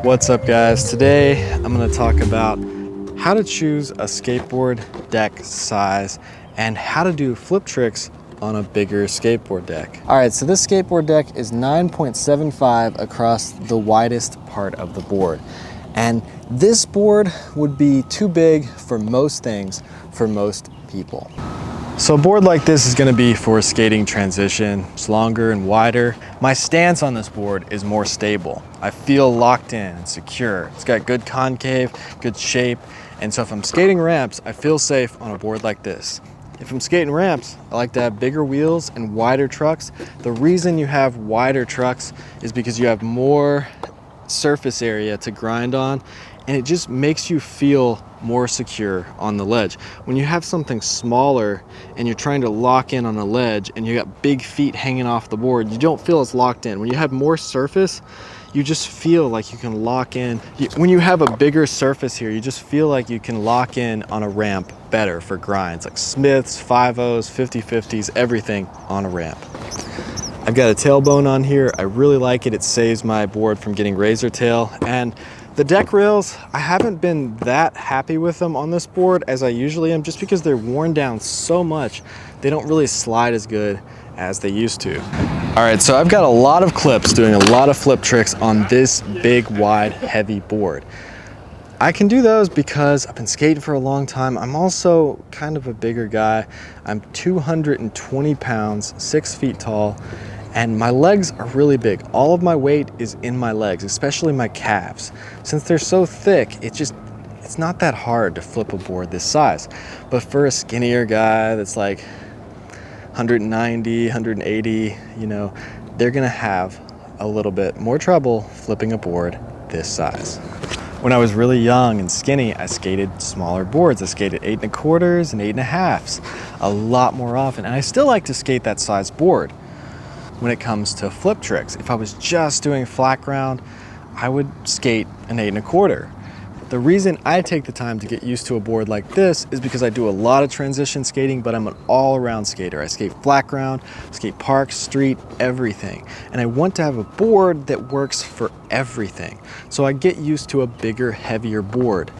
What's up, guys? Today I'm going to talk about how to choose a skateboard deck size and how to do flip tricks on a bigger skateboard deck. All right, so this skateboard deck is 9.75 across the widest part of the board. And this board would be too big for most things for most people. So a board like this is going to be for skating transition. It's longer and wider. My stance on this board is more stable. I feel locked in and secure. It's got good concave, good shape. And so if I'm skating ramps, I feel safe on a board like this. If I'm skating ramps, I like to have bigger wheels and wider trucks. The reason you have wider trucks is because you have more surface area to grind on, and it just makes you feel more secure on the ledge. When you have something smaller and you're trying to lock in on a ledge and you got big feet hanging off the board, you don't feel as locked in. When you have more surface, you just feel like you can lock in. When you have a bigger surface here, you just feel like you can lock in on a ramp better for grinds, like Smiths, 5.0s, 50/50s, everything on a ramp. I've got a tailbone on here. I really like it. It saves my board from getting razor tail. And the deck rails, I haven't been that happy with them on this board as I usually am, just because they're worn down so much. They don't really slide as good as they used to. All right, so I've got a lot of clips doing a lot of flip tricks on this big, wide, heavy board. I can do those because I've been skating for a long time. I'm also kind of a bigger guy. I'm 220 pounds, 6 feet tall, and my legs are really big. All of my weight is in my legs, especially my calves. Since they're so thick, it's not that hard to flip a board this size. But for a skinnier guy that's like 190, 180, they're gonna have a little bit more trouble flipping a board this size. When I was really young and skinny, I skated smaller boards. I skated 8 1/4s and 8 1/2s a lot more often. And I still like to skate that size board when it comes to flip tricks. If I was just doing flat ground, I would skate an 8 1/4. The reason I take the time to get used to a board like this is because I do a lot of transition skating, but I'm an all-around skater. I skate flat ground, skate park, street, everything. And I want to have a board that works for everything. So I get used to a bigger, heavier board.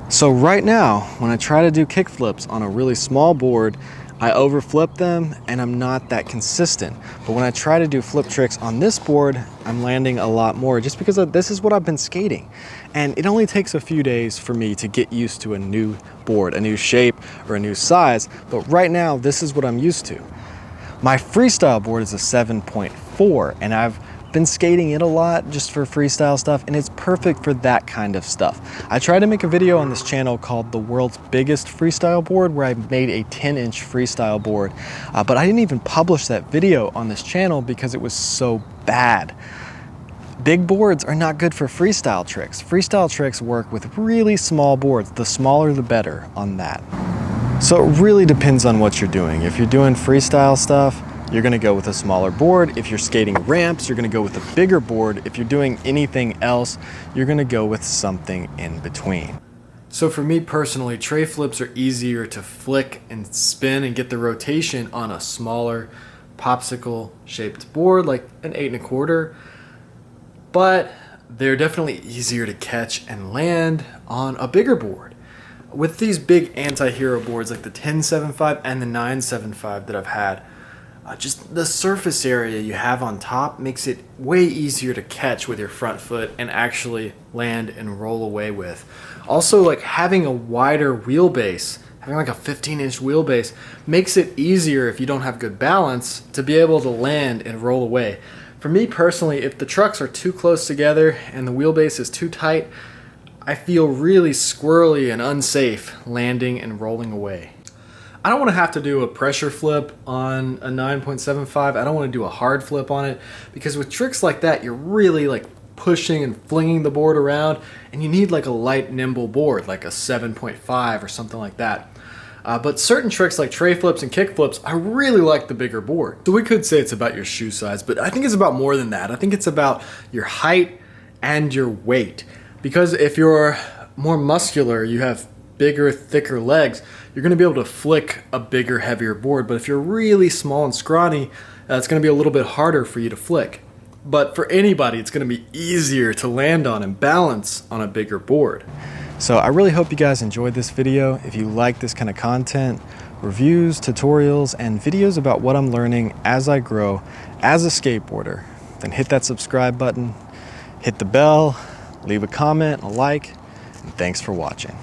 So right now, when I try to do kick flips on a really small board, I overflip them and I'm not that consistent. But when I try to do flip tricks on this board, I'm landing a lot more just because this is what I've been skating. And it only takes a few days for me to get used to a new board, a new shape or a new size. But right now, this is what I'm used to. My freestyle board is a 7.4 and I've been skating it a lot just for freestyle stuff, and it's perfect for that kind of stuff. I tried to make a video on this channel called The World's Biggest Freestyle Board, where I made a 10-inch freestyle board, but I didn't even publish that video on this channel because it was so bad. Big boards are not good for freestyle tricks. Freestyle tricks work with really small boards. The smaller the better on that. So it really depends on what you're doing. If you're doing freestyle stuff, you're gonna go with a smaller board. If you're skating ramps, you're gonna go with a bigger board. If you're doing anything else, you're gonna go with something in between. So for me personally, tray flips are easier to flick and spin and get the rotation on a smaller popsicle shaped board like an 8 1/4, but they're definitely easier to catch and land on a bigger board. With these big anti-hero boards like the 10.75 and the 9.75 that I've had, just the surface area you have on top makes it way easier to catch with your front foot and actually land and roll away with. Also, like having a wider wheelbase, having like a 15-inch wheelbase makes it easier if you don't have good balance to be able to land and roll away. For me personally, if the trucks are too close together and the wheelbase is too tight, I feel really squirrely and unsafe landing and rolling away. I don't want to have to do a pressure flip on a 9.75. I don't want to do a hard flip on it, because with tricks like that, you're really like pushing and flinging the board around, and you need like a light, nimble board, like a 7.5 or something like that. But certain tricks like tray flips and kick flips, I really like the bigger board. So we could say it's about your shoe size, but I think it's about more than that. I think it's about your height and your weight. Because if you're more muscular, you have bigger, thicker legs, you're going to be able to flick a bigger, heavier board. But if you're really small and scrawny, it's going to be a little bit harder for you to flick. but for anybody, it's gonna be easier to land on and balance on a bigger board. So I really hope you guys enjoyed this video. If you like this kind of content, reviews, tutorials, and videos about what I'm learning as I grow as a skateboarder, then hit that subscribe button, hit the bell, leave a comment, a like, and thanks for watching.